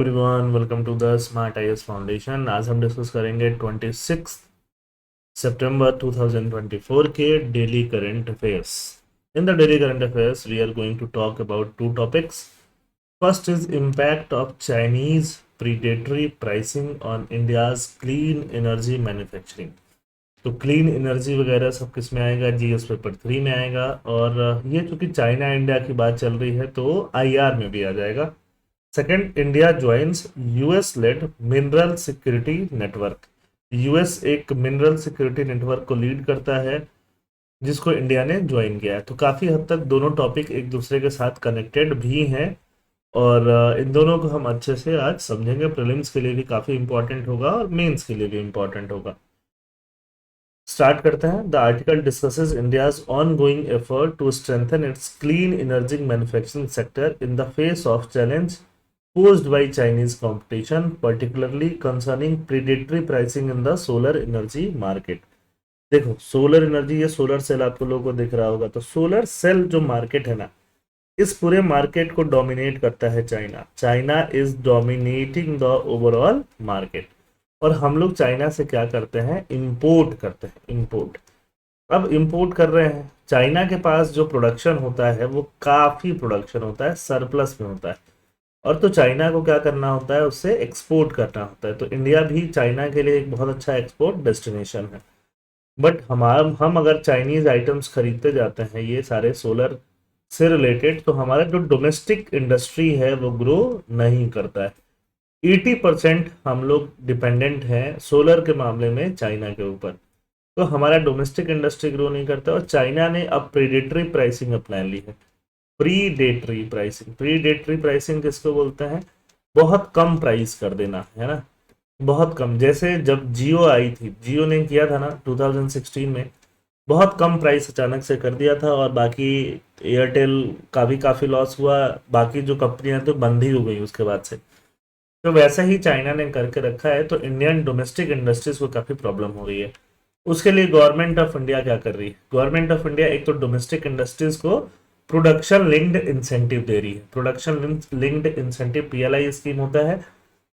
Everyone, welcome to the smart IAS foundation. आज हम discuss करेंगे 26 सितंबर 2024 के daily current affairs. In the daily current affairs we are going to talk about two topics. First is impact of Chinese predatory pricing on India's clean energy manufacturing. तो clean energy वगैरह सब किस में आएगा जी? उस पेपर 3 में आएगा। और ये चूंकि चाइना इंडिया की बात चल रही है तो आईआर में भी आ जाएगा। Second, India joins US led mineral security network. US एक मिनरल सिक्योरिटी नेटवर्क को लीड करता है जिसको इंडिया ने ज्वाइन किया है। तो काफी हद तक दोनों टॉपिक एक दूसरे के साथ कनेक्टेड भी हैं और इन दोनों को हम अच्छे से आज समझेंगे। प्रीलिम्स के लिए भी काफी इंपॉर्टेंट होगा और मेंस के लिए भी इंपॉर्टेंट होगा। स्टार्ट करते हैं। The article discusses India's ongoing effort to strengthen its clean energy manufacturing sector in the face of challenge posed by Chinese competition, particularly concerning predatory pricing in the solar energy market। देखो, solar energy, ये solar cell आपको लोगों को दिख रहा होगा। तो solar cell जो मार्केट है ना, इस पूरे मार्केट को डोमिनेट करता है China. China is dominating the overall market. और हम लोग चाइना से क्या करते हैं? इंपोर्ट करते हैं। इंपोर्ट, अब इंपोर्ट कर रहे हैं। चाइना के पास जो प्रोडक्शन होता है वो काफी प्रोडक्शन होता है, सरप्लस में होता है। और तो चाइना को क्या करना होता है? उससे एक्सपोर्ट करना होता है। तो इंडिया भी चाइना के लिए एक बहुत अच्छा एक्सपोर्ट डेस्टिनेशन है। बट हम अगर चाइनीज आइटम्स खरीदते जाते हैं ये सारे सोलर से रिलेटेड, तो हमारा जो डोमेस्टिक इंडस्ट्री है वो ग्रो नहीं करता है। 80% हम लोग डिपेंडेंट हैं सोलर के मामले में चाइना के ऊपर। तो हमारा डोमेस्टिक इंडस्ट्री ग्रो नहीं करता और चाइना ने अब प्रीडेटरी प्राइसिंग अपना ली है। प्रीडेटरी प्राइसिंग, प्रीडेटरी प्राइसिंग किसको बोलते हैं? बहुत कम प्राइस कर देना, है ना, बहुत कम। जैसे जब जियो आई थी, जियो ने किया था ना 2016 में, बहुत कम प्राइस अचानक से कर दिया था और बाकी एयरटेल का भी काफी लॉस हुआ। बाकी जो कंपनियां तो बंद ही हो गई उसके बाद से। तो वैसा ही चाइना ने करके रखा है। तो इंडियन डोमेस्टिक इंडस्ट्रीज को काफी प्रॉब्लम हो रही है। उसके लिए गवर्नमेंट ऑफ इंडिया क्या कर रही है? गवर्नमेंट ऑफ इंडिया एक तो डोमेस्टिक इंडस्ट्रीज को प्रोडक्शन लिंक्ड इंसेंटिव दे रही है। Production linked incentive PLI scheme होता है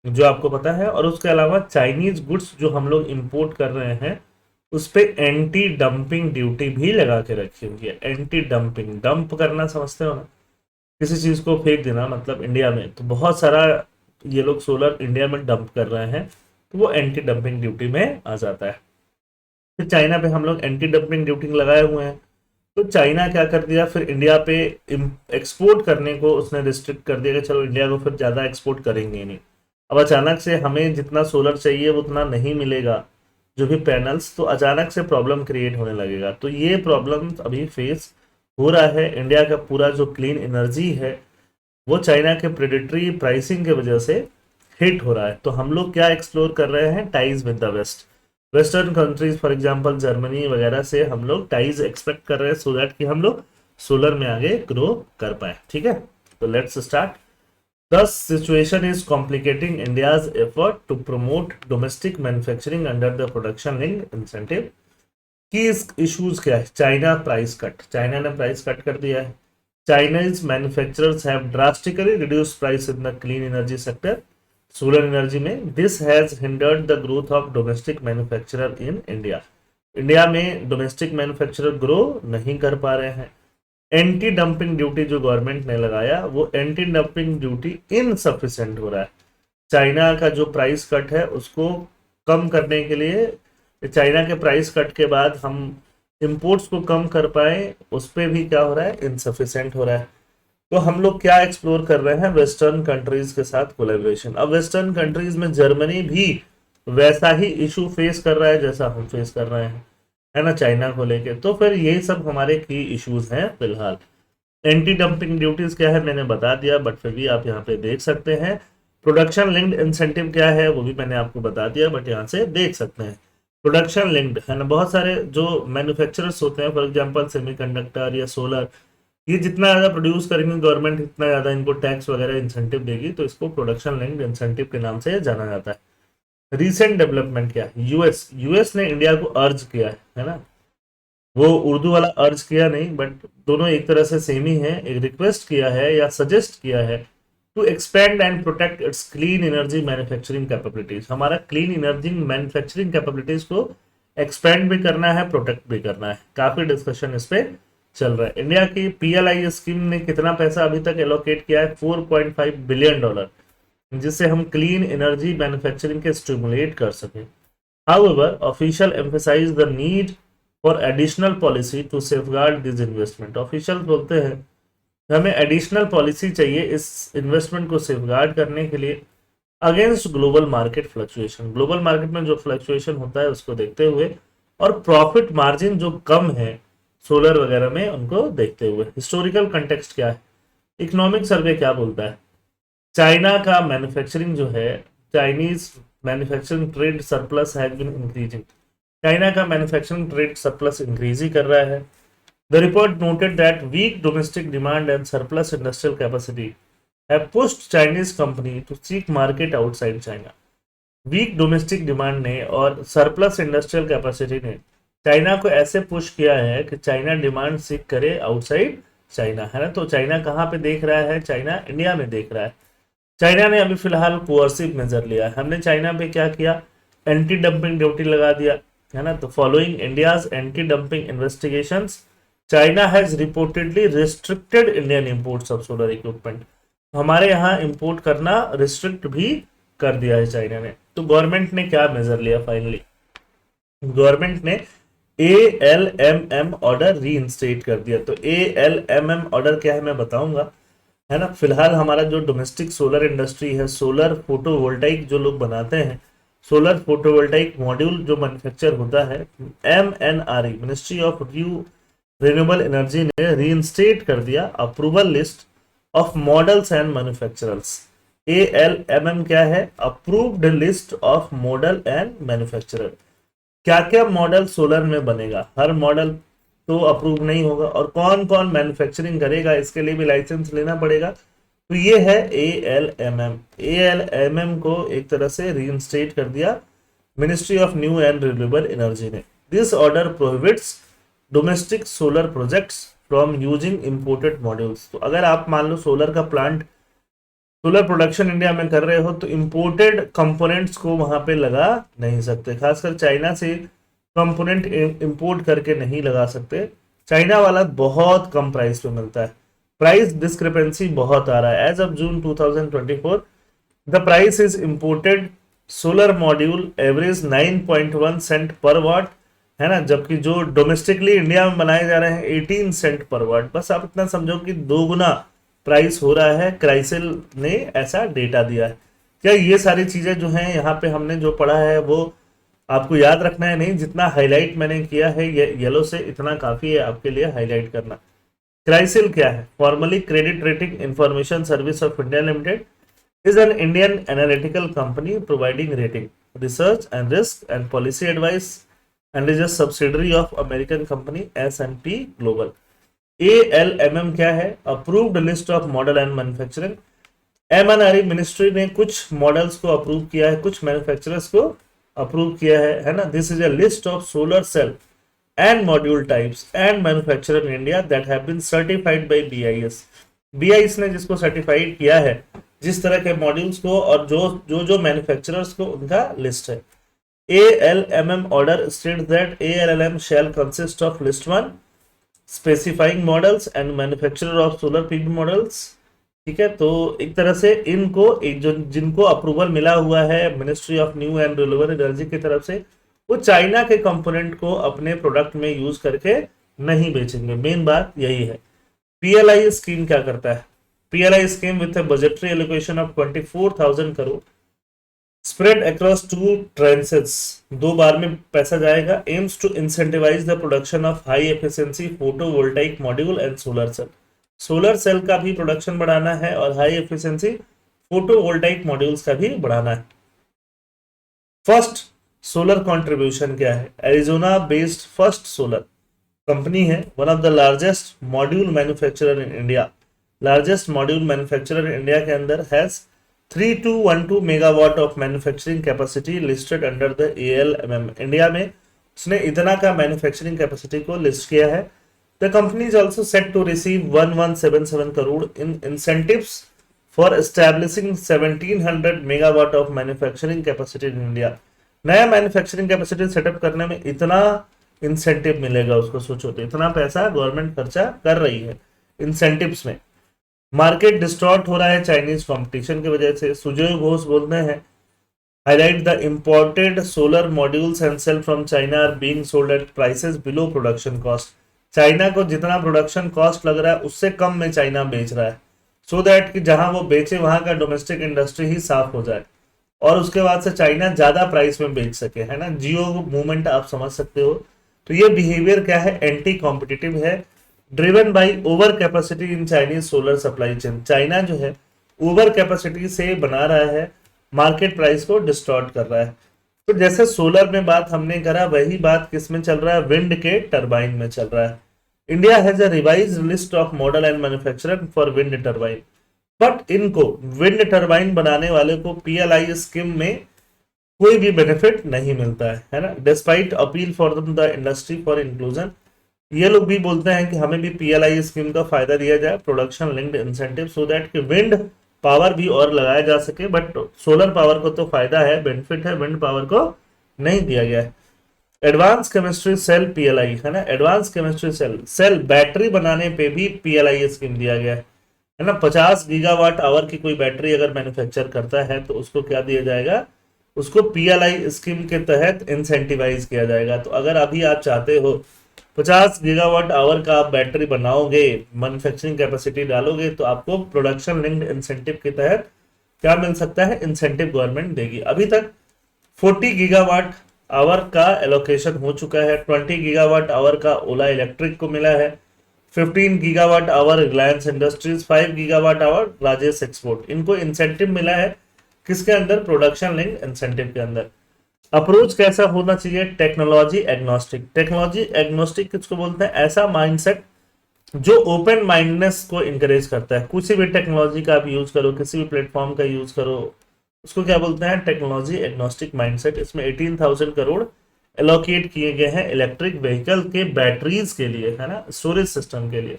जो आपको पता है। और उसके अलावा चाइनीज गुड्स जो हम लोग इंपोर्ट कर रहे हैं उस पे एंटी डंपिंग ड्यूटी भी लगा के रखी हुई है। एंटी डंपिंग, डंप करना समझते हो ना, किसी चीज को फेंक देना, मतलब इंडिया में तो बहुत सारा ये लोग सोलर इंडिया में डंप कर रहे हैं, तो वो एंटी डंपिंग ड्यूटी में आ जाता है। फिर चाइना पे हम लोग एंटी डंपिंग ड्यूटी लगाए हुए हैं। तो चाइना क्या कर दिया फिर? इंडिया पे एक्सपोर्ट करने को उसने रिस्ट्रिक्ट कर दिया कि चलो इंडिया को फिर ज़्यादा एक्सपोर्ट करेंगे नहीं। अब अचानक से हमें जितना सोलर चाहिए वो उतना नहीं मिलेगा, जो भी पैनल्स, तो अचानक से प्रॉब्लम क्रिएट होने लगेगा। तो ये प्रॉब्लम अभी फेस हो रहा है। इंडिया का पूरा जो क्लीन एनर्जी है वो चाइना के प्रेडेटरी प्राइसिंग की वजह से हिट हो रहा है। तो हम लोग क्या एक्सप्लोर कर रहे हैं? Ties with the west. Western countries for example Germany वगैरह से हम लोग टाइज एक्सपेक्ट कर रहे हैं सो दैट कि हम लोग सोलर में आगे ग्रो कर पाए। ठीक है, तो let's start. Thus, situation is complicating India's effort to promote domestic manufacturing under the production linked incentive। की इश्यूज क्या है? चाइना प्राइस कट, चाइना ने प्राइस कट कर दिया है। Chinese manufacturers have drastically reduce price in the clean energy sector, solar energy में। This has hindered the growth of domestic manufacturer in India. India में domestic manufacturer grow नहीं कर पा रहे हैं। एंटी डंपिंग ड्यूटी जो गवर्नमेंट ने लगाया वो एंटी डंपिंग ड्यूटी इनसफिशिएंट हो रहा है। चाइना का जो प्राइस कट है उसको कम करने के लिए, चाइना के प्राइस कट के बाद हम इंपोर्ट्स को कम कर पाए, उस पर भी क्या हो रहा है? इनसफिशिएंट हो रहा है। तो हम लोग क्या एक्सप्लोर कर रहे हैं? वेस्टर्न कंट्रीज के साथ कोलेबोरेशन। अब वेस्टर्न कंट्रीज में जर्मनी भी वैसा ही इशू फेस कर रहा है जैसा हम फेस कर रहे हैं, है ना, चाइना को लेके। तो फिर यही सब हमारे की इश्यूज हैं फिलहाल। एंटी डंपिंग ड्यूटीज क्या है मैंने बता दिया, बट फिर भी आप यहाँ पे देख सकते हैं। प्रोडक्शन लिंक्ड इंसेंटिव क्या है वो भी मैंने आपको बता दिया, बट यहाँ से देख सकते हैं। प्रोडक्शन लिंक्ड है ना, बहुत सारे जो मैन्युफैक्चरर्स होते हैं फॉर एग्जांपल सेमीकंडक्टर या सोलर, ये जितना ज़्यादा प्रोड्यूस करेंगे गवर्नमेंट इतना ज़्यादा इनको टैक्स वगैरह इंसेंटिव देगी। तो इसको प्रोडक्शन लिंक्ड इंसेंटिव के नाम से जाना जाता है। रीसेंट डेवलपमेंट क्या है? यूएस यूएस ने इंडिया को अर्ज किया है ना, वो उर्दू वाला अर्ज किया नहीं, बट दोनों एक तरह से सेम ही है। एक रिक्वेस्ट किया है या सजेस्ट किया है to expand and protect its clean energy manufacturing capabilities. हमारा क्लीन एनर्जी मैन्युफैक्चरिंग कैपेबिलिटीज को एक्सपेंड भी करना है, प्रोटेक्ट भी करना है। काफी डिस्कशन इस पे चल रहा है। इंडिया की पीएलआई स्कीम ने कितना पैसा अभी तक एलोकेट किया है? $4.5 बिलियन, जिससे हम क्लीन एनर्जी मैन्युफैक्चरिंग के स्टिमुलेट कर सकें। However, official emphasize the need for additional policy to safeguard this investment. Official बोलते हैं हमें एडिशनल पॉलिसी चाहिए इस इन्वेस्टमेंट को सेफगार्ड करने के लिए against global market fluctuation. Global market में जो फ्लक्चुएशन होता है उसको देखते हुए, और प्रॉफिट मार्जिन जो कम है सोलर वगैरह में उनको देखते हुए। हिस्टोरिकल कंटेक्स्ट क्या है? इकोनॉमिक सर्वे क्या बोलता है? चाइना का मैन्युफैक्चरिंग जो है, Chinese manufacturing trade surplus has been increasing. China का मैन्युफैक्चरिंग ट्रेड सरप्लस इंक्रीज ही कर रहा है। The report noted that weak domestic demand and surplus industrial capacity have pushed Chinese company to seek market outside China. Weak domestic demand ने और surplus industrial capacity ने China को ऐसे push किया है कि चाइना डिमांड सीख करे आउटसाइड चाइना, है ना। तो चाइना कहाँ पे देख रहा है? चाइना इंडिया में देख रहा है। चाइना ने अभी फिलहाल कोअर्सिव मेजर लिया है। हमने चाइना पे क्या किया? एंटी डंपिंग ड्यूटी लगा दिया, है ना। तो following India's anti dumping investigations, China has reportedly restricted Indian imports of solar equipment. हमारे यहाँ इंपोर्ट करना रिस्ट्रिक्ट भी कर दिया है चाइना ने। तो गवर्नमेंट ने क्या मेजर लिया? फाइनली गवर्नमेंट ने ALMM ऑर्डर रीइंस्टेट कर दिया। तो ALMM ऑर्डर क्या है मैं बताऊंगा, है ना। फिलहाल हमारा जो डोमेस्टिक सोलर इंडस्ट्री है, सोलर फोटोवोल्टाइक जो लोग बनाते हैं, सोलर फोटोवोल्टाइक मॉड्यूल जो मैन्युफैक्चर होता है, MNRE ministry of renewable energy ने रीइंस्टेट कर दिया approval list of models and manufacturers. ALMM क्या है? Approved list of model and manufacturer. क्या क्या मॉडल सोलर में बनेगा? हर मॉडल तो अप्रूव नहीं होगा, और कौन कौन मैन्युफैक्चरिंग करेगा इसके लिए भी लाइसेंस लेना पड़ेगा। तो ये है ALMM। ALMM को एक तरह से रीइंस्टेट कर दिया ministry of new and renewable energy ने। This order prohibits domestic solar projects from using imported modules. तो अगर आप मान लो सोलर का प्लांट, सोलर प्रोडक्शन इंडिया में कर रहे हो, तो इंपोर्टेड कंपोनेंट्स को वहां पे लगा नहीं सकते। खासकर चाइना से कंपोनेंट इंपोर्ट करके नहीं लगा सकते। चाइना वाला बहुत कम प्राइस पे मिलता है, प्राइस डिस्क्रिपेंसी बहुत आ रहा है। As of June 2024 the price is imported solar module average 9.1 cent per watt, है ना, जबकि जो डोमेस्टिकली इंडिया में बनाए जा रहे हैं 18 सेंट पर वाट। बस आप इतना समझो कि 2 गुना प्राइस हो रहा है। क्राइसिल ने ऐसा डेटा दिया है। क्या ये सारी चीजें जो हैं यहाँ पे हमने जो पढ़ा है वो आपको याद रखना है? नहीं, जितना हाईलाइट मैंने किया है ये येलो से इतना काफी है आपके लिए हाईलाइट करना। क्राइसिल क्या है? Formally credit rating information service of India limited is an Indian analytical company providing rating, research and risk and policy advice, and is a subsidiary of American company S&P Global. ALMM क्या है? Approved list of model and manufacturing. MNRE ministry ने कुछ models को approve किया है, कुछ manufacturers को approve किया है ना। This is a list of solar cell and module types and manufacturer in India that have been certified by BIS. BIS ने जिसको सर्टिफाइड किया है, जिस तरह के मॉड्यूल्स को और जो मैन्युफैक्चरर्स को, उनका लिस्ट है। ALMM order states that ALMM shall consist of list 1 specifying models and manufacturer of solar PV models। ठीक है, तो एक तरह से इनको जो जिनको अप्रूवल मिला हुआ है ministry of new and renewable energy की तरफ से, वो चाइना के कंपोनेंट को अपने प्रोडक्ट में यूज करके नहीं बेचेंगे। मेन बात यही है। PLI स्कीम क्या करता है? PLI scheme with a budgetary allocation of 24,000 crore spread across 2 tranches, 2 बार में पैसा जाएगा। Aims to incentivize the production of high efficiency photovoltaic module and solar cell. Solar cell का भी प्रोडक्शन बढ़ाना है और हाई एफिशिएंसी फोटोवोल्टाइक मॉड्यूल्स का भी बढ़ाना है। फर्स्ट सोलर कंट्रीब्यूशन क्या है? Arizona based First Solar company है, one of the largest module manufacturer in India. Largest module manufacturer India के अंदर has 3212 megawatt of manufacturing capacity listed under the ALMM। India में उसने इतना का मैन्युफैक्चरिंग कैपेसिटी को लिस्ट किया है। The company is also set to receive 1177 crore in incentives for establishing 1700 megawatt of manufacturing capacity in India. नया मैन्युफैक्चरिंग कैपेसिटी सेटअप करने में इतना इंसेंटिव मिलेगा उसको, सोचो तो इतना पैसा गवर्नमेंट खर्चा कर रही है इंसेंटिव्स में। मार्केट डिस्टॉर्ट हो रहा है चाइनीज कंपटीशन की वजह से। सुजय घोष बोलते हैं highlight the imported solar modules and cell from China are being sold at prices below production cost. China को जितना प्रोडक्शन कॉस्ट लग रहा है उससे कम में चाइना बेच रहा है, सो दैट कि जहां वो बेचे वहां का डोमेस्टिक इंडस्ट्री ही साफ हो जाए और उसके बाद से चाइना ज्यादा प्राइस में बेच सके, है ना। जियो मूवमेंट आप समझ सकते हो। तो ये बिहेवियर क्या है, एंटी कॉम्पिटिटिव है, driven by over capacity in Chinese solar supply chain. China जो है ओवर कैपेसिटी से बना रहा है, मार्केट प्राइस को डिस्टॉर्ट कर रहा है। तो जैसे सोलर में बात हमने करा, वही बात किस में चल रहा है, विंड के टरबाइन में चल रहा है। India has a revise list of model and manufacturer for wind turbine, but इनको विंड टरबाइन बनाने वाले को पीएलआई स्कीम में कोई भी बेनिफिट नहीं मिलता है ना। Despite appeal for the industry for inclusion, ये लोग भी बोलते हैं कि हमें भी पीएलआई स्कीम का फायदा दिया जाए, production linked incentive, so that कि विंड पावर भी और लगाया जा सके। बट सोलर पावर को तो फायदा है, बेनिफिट है, विंड पावर को नहीं दिया गया है। एडवांस केमिस्ट्री सेल पीएलआई, है ना, एडवांस केमिस्ट्री सेल बैटरी बनाने पे भी पीएलआई स्कीम दिया गया है ना। 50 गीगावाट आवर की कोई बैटरी अगर मैन्युफैक्चर करता है तो उसको क्या दिया जाएगा, उसको पीएलआई स्कीम के तहत इंसेंटिवाइज किया जाएगा। तो अगर अभी आप चाहते हो 50 गीगावाट आवर का आप बैटरी बनाओगे, मैन्युफैक्चरिंग कैपेसिटी डालोगे, तो आपको प्रोडक्शन लिंक्ड इंसेंटिव के तहत क्या मिल सकता है, इंसेंटिव गवर्नमेंट देगी। अभी तक 40 गीगावाट आवर का एलोकेशन हो चुका है। 20 गीगावाट आवर का ओला इलेक्ट्रिक को मिला है, 15 gigawatt hour Reliance Industries, 5 gigawatt hour Rajesh export. इनको इंसेंटिव मिला है किसके अंदर, प्रोडक्शन लिंक्ड इंसेंटिव के अंदर। अप्रोच कैसा होना चाहिए, टेक्नोलॉजी एग्नोस्टिक। टेक्नोलॉजी एग्नोस्टिक किसको बोलते हैं, ऐसा माइंडसेट जो ओपन माइंडनेस को इंकरेज करता है। किसी भी टेक्नोलॉजी का आप यूज करो, किसी भी प्लेटफॉर्म का यूज करो, उसको क्या बोलते हैं, टेक्नोलॉजी एग्नोस्टिक माइंडसेट। इसमें 18,000 करोड़ एलोकेट किए गए हैं इलेक्ट्रिक व्हीकल के बैटरीज के लिए, है ना, स्टोरेज सिस्टम के लिए।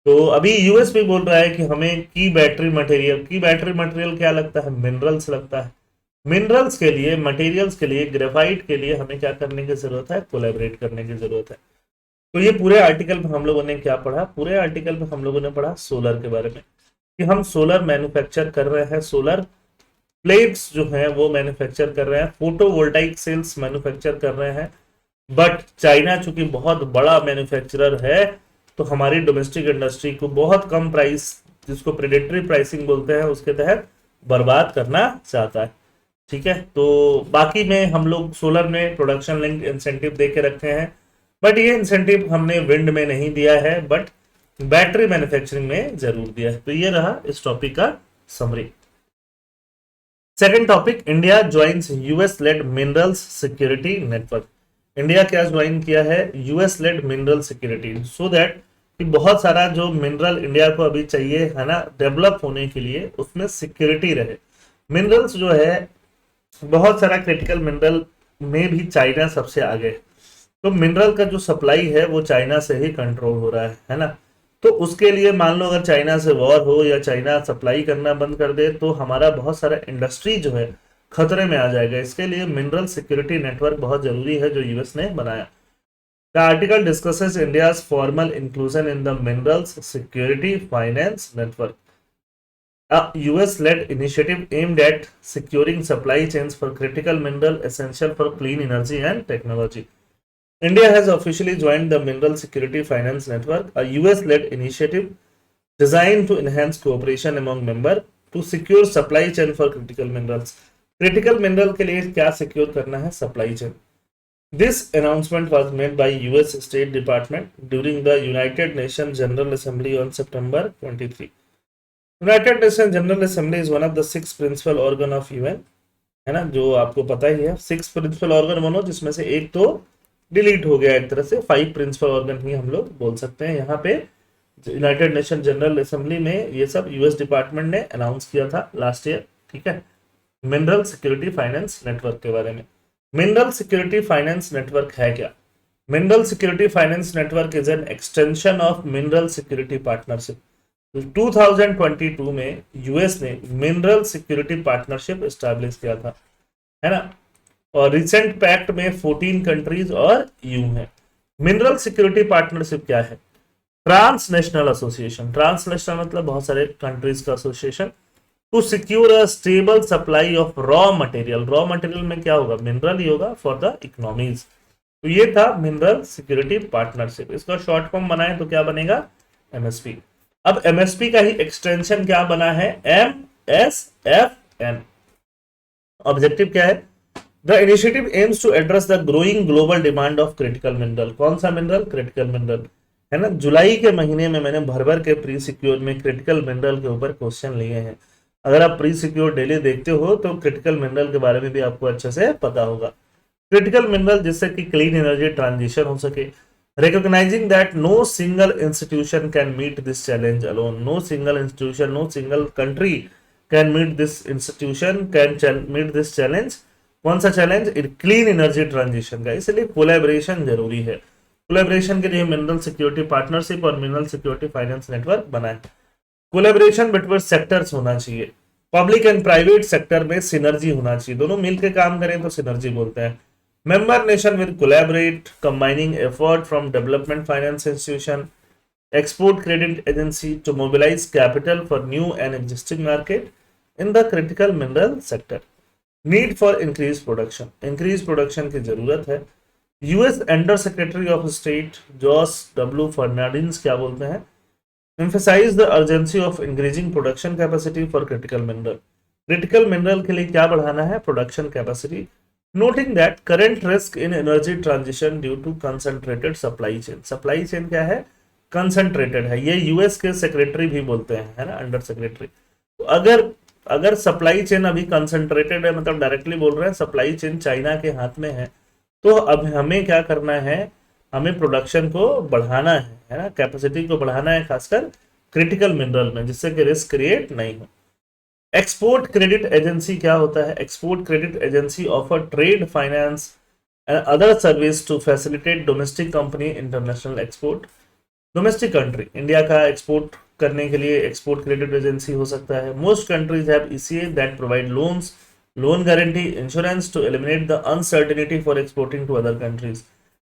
तो अभी यूएस भी बोल रहा है कि हमें की बैटरी मटेरियल क्या लगता है, मिनरल्स लगता है। मिनरल्स के लिए, मटेरियल्स के लिए, ग्रेफाइट के लिए हमें क्या करने की जरूरत है, कोलैबोरेट करने की जरूरत है। तो ये पूरे आर्टिकल में हम लोगों ने क्या पढ़ा, पूरे आर्टिकल में हम लोगों ने पढ़ा सोलर के बारे में, कि हम सोलर मैन्युफैक्चर कर रहे हैं, सोलर प्लेट्स जो हैं वो मैन्युफैक्चर कर रहे हैं, फोटोवोल्टाइक सेल्स मैन्युफैक्चर कर रहे हैं। बट चाइना चूंकि बहुत बड़ा मैन्युफैक्चरर है, तो हमारी डोमेस्टिक इंडस्ट्री को बहुत कम प्राइस, जिसको प्रेडेटरी प्राइसिंग बोलते हैं, उसके तहत बर्बाद करना चाहता है। ठीक है, तो बाकी में हम लोग सोलर में प्रोडक्शन लिंक इंसेंटिव दे के रखे हैं, बट ये इंसेंटिव हमने विंड में नहीं दिया है, बट बैटरी मैन्युफैक्चरिंग में जरूर दिया है। तो ये रहा इस टॉपिक का summary. Second topic, India joins US led minerals security network. India क्या ज्वाइन किया है, US led mineral security, so that कि बहुत सारा जो मिनरल इंडिया को अभी चाहिए, है ना, डेवलप होने के लिए, उसमें सिक्योरिटी रहे। मिनरल्स जो है, बहुत सारा क्रिटिकल मिनरल में भी चाइना सबसे आगे, तो मिनरल का जो सप्लाई है वो चाइना से ही कंट्रोल हो रहा है ना। तो उसके लिए मान लो अगर चाइना से वॉर हो या चाइना सप्लाई करना बंद कर दे, तो हमारा बहुत सारा इंडस्ट्री जो है खतरे में आ जाएगा। इसके लिए मिनरल सिक्योरिटी नेटवर्क बहुत जरूरी है जो यूएस ने बनाया। The article discusses India's formal inclusion in the minerals security finance network, a US-led initiative aimed at securing supply chains for critical mineral essential for clean energy and technology. India has officially joined the Mineral Security Finance Network, a US-led initiative designed to enhance cooperation among members to secure supply chain for critical minerals. Critical mineral के लिए क्या secure करना है, supply chain. This announcement was made by US State Department during the United Nations General Assembly on September 23. United Nation General Assembly is one of the 6 principal organ of UN, है ना, जो आपको पता ही है। 6 principal organ बनो, जिसमें से एक तो डिलीट हो गया एक तरह से, 5 प्रिंसिपल ऑर्गन ही हम लोग बोल सकते हैं। यहाँ पे यूनाइटेड नेशन जनरल असेंबली में ये सब यूएस डिपार्टमेंट ने अनाउंस किया था लास्ट ईयर। ठीक है, मिनरल सिक्योरिटी फाइनेंस नेटवर्क के बारे में। मिनरल सिक्योरिटी फाइनेंस नेटवर्क है क्या? Mineral security finance network is an extension of mineral security partnership. 2022 में यूएस ने मिनरल सिक्योरिटी पार्टनरशिप एस्टैब्लिश किया था, है ना। और रिसेंट पैक्ट में 14 कंट्रीज और यू है। मिनरल सिक्योरिटी पार्टनरशिप क्या है? ट्रांसनेशनल एसोसिएशन, ट्रांसनेशनल मतलब बहुत सारे कंट्रीज का association, to secure a stable supply of raw material. Raw material में क्या होगा? मिनरल ही होगा फॉर द इकोनॉमीज। तो ये था मिनरल सिक्योरिटी पार्टनरशिप। इसका शॉर्ट फॉर्म बनाए तो क्या बनेगा? एमएसपी। अब एमएसपी का ही एक्सटेंशन क्या बना है? MSFN। ऑब्जेक्टिव क्या है? The initiative aims to address the growing global demand of critical mineral. कौन सा मिनरल? क्रिटिकल मिनरल, है ना। जुलाई के महीने में मैंने भर भर के प्री सिक्योर में क्रिटिकल मिनरल के ऊपर क्वेश्चन लिए हैं। अगर आप प्री सिक्योर डेली देखते हो तो क्रिटिकल मिनरल के बारे में भी आपको अच्छे से पता होगा। क्रिटिकल मिनरल जिससे कि क्लीन एनर्जी ट्रांजिशन हो सके, recognising that no single institution can meet this challenge alone. No single institution, no single country can meet this institution can meet this challenge. कौन सा चैलेंज? क्लीन एनर्जी ट्रांजिशन का। इसलिए collaboration जरूरी है। Collaboration के लिए मिनरल सिक्योरिटी पार्टनरशिप और mineral security finance network बनाए। कोलैबोरेशन बिटवीन सेक्टर्स होना चाहिए। पब्लिक एंड प्राइवेट सेक्टर में सिनर्जी होना चाहिए, दोनों मिलकर काम करें तो सिनर्जी बोलते हैं। Member nation will collaborate combining effort from development finance institution, export credit agency to mobilize capital for new and existing market in the critical mineral sector. Need for increased production, increased production की जरूरत है। US under secretary of state Jose W Fernandez क्या बोलते हैं? emphasize the urgency of increasing production capacity for critical mineral. critical mineral के लिए क्या बढ़ाना है? production capacity. noting that current risk in energy transition due to concentrated supply chain. supply chain क्या है? कंसंट्रेटेड है। ये यूएस के सेक्रेटरी भी बोलते हैं, है ना, अंडर सेक्रेटरी। तो अगर सप्लाई चेन अभी कंसंट्रेटेड है, मतलब डायरेक्टली बोल रहे हैं सप्लाई चेन चाइना के हाथ में है, तो अब हमें क्या करना है? हमें प्रोडक्शन को बढ़ाना है ना, कैपेसिटी को बढ़ाना है, खासकर क्रिटिकल मिनरल में, जिससे कि रिस्क क्रिएट नहीं हो। एक्सपोर्ट क्रेडिट एजेंसी क्या होता है? Export credit agency offer trade finance and other service to facilitate domestic company international export. Domestic country India का एक्सपोर्ट करने के लिए एक्सपोर्ट क्रेडिट एजेंसी हो सकता है। Most countries have ECA that provide loans, loan guarantee, insurance to eliminate the uncertainty for exporting to other countries,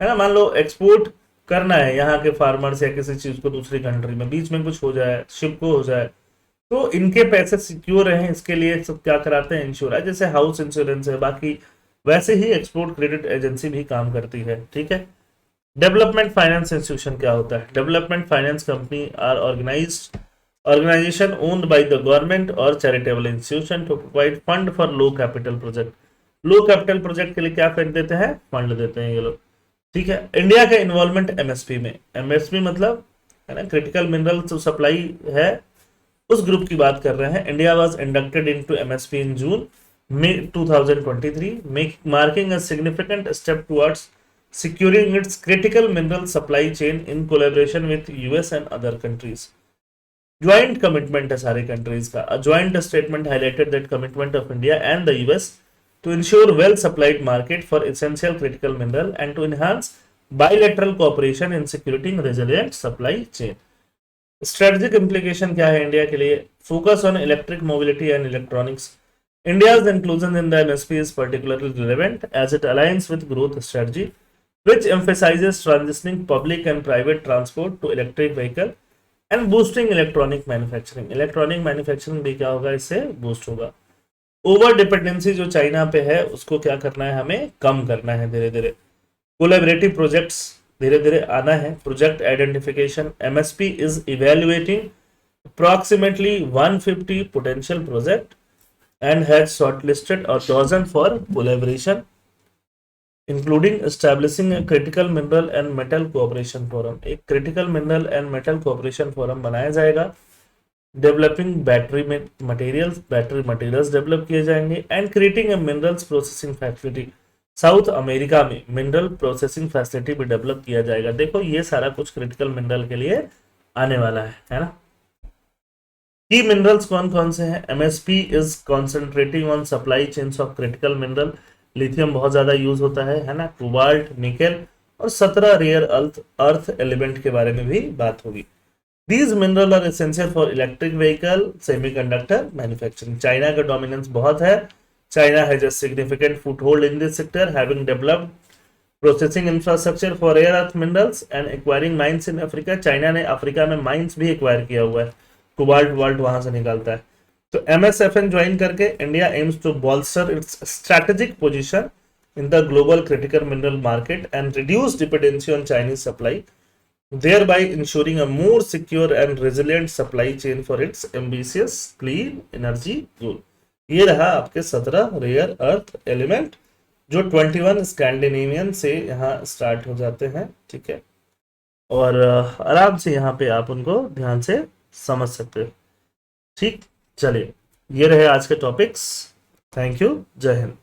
है ना। मान लो एक्सपोर्ट करना है यहाँ के फार्मर्स या किसी चीज को दूसरी कंट्री में, बीच में कुछ हो जाए, शिप को हो जाए, तो इनके पैसे सिक्योर रहे, इसके लिए सब क्या कराते हैं? इंश्योरेंस, जैसे हाउस इंश्योरेंस है, बाकी वैसे ही एक्सपोर्ट क्रेडिट एजेंसी भी काम करती है, ठीक है। डेवलपमेंट फाइनेंस इंस्टीट्यूशन क्या होता है? Development finance company or organisation owned by the government और charitable institution to provide fund for low capital project. Low capital project के लिए क्या फंड देते हैं? फंड देते हैं ये लोग, ठीक है। इंडिया का इन्वॉल्वमेंट एमएसपी में, एमएसपी मतलब है ना क्रिटिकल मिनरल सप्लाई है, उस ग्रुप की बात कर रहे हैं। India was inducted into MSP in June 2023, marking a significant step towards securing its critical mineral supply chain in collaboration with US and other countries. Joint commitment है सारे countries का। A joint statement highlighted that commitment of India and the US to ensure well supplied market for essential critical mineral and to enhance bilateral cooperation in securing resilient supply chain. Strategic implication क्या है India के लिए? Focus on electric mobility and electronics. India's inclusion in the MSP is particularly relevant as it aligns with growth strategy, which emphasizes transitioning public and private transport to electric vehicle and boosting electronic manufacturing. Electronic manufacturing भी क्या होगा? इससे boost होगा। Over dependency जो China पे है उसको क्या करना है? हमें कम करना है धीरे धीरे। कोलैबोरेटिव प्रोजेक्ट्स धीरे धीरे आना है। Project identification, MSP is evaluating approximately 150 potential project and has shortlisted a dozen for collaboration, including establishing a critical mineral and metal cooperation forum. एक critical mineral and metal cooperation forum बनाया जाएगा। Developing battery materials develop किए जाएंगे and creating a minerals processing facility. South America में mineral processing facility भी develop किया जाएगा। देखो ये सारा कुछ क्रिटिकल मिनरल के लिए आने वाला है ना। की मिनरल्स कौन कौन से हैं? MSP is concentrating on supply chains of critical mineral. Lithium बहुत ज्यादा यूज होता है ना, कोबाल्ट, निकेल और 17 रेयर अर्थ एलिमेंट के बारे में भी बात होगी। These minerals are essential for electric vehicle, semiconductor manufacturing. China का डोमिनेंस बहुत है. China has a significant foothold in this sector, having developed processing infrastructure for rare earth minerals and acquiring mines in Africa. China ने Africa में mines भी acquire किया हुआ है. Cobalt volt वहां से निकलता है. तो MSFN ज्वाइन करके India aims to bolster its strategic position in the global critical mineral market and reduce dependency on Chinese supply, thereby ensuring a more secure and resilient supply chain for its ambitious clean energy goal. ये रहा आपके 17 rare earth element जो 21 Scandinavian से यहाँ start हो जाते हैं. ठीक है, और आराम से यहाँ पे आप उनको ध्यान से समझ सकते हो. ठीक, चलिए ये रहे आज के टॉपिक्स. थैंक यू, जय हिंद.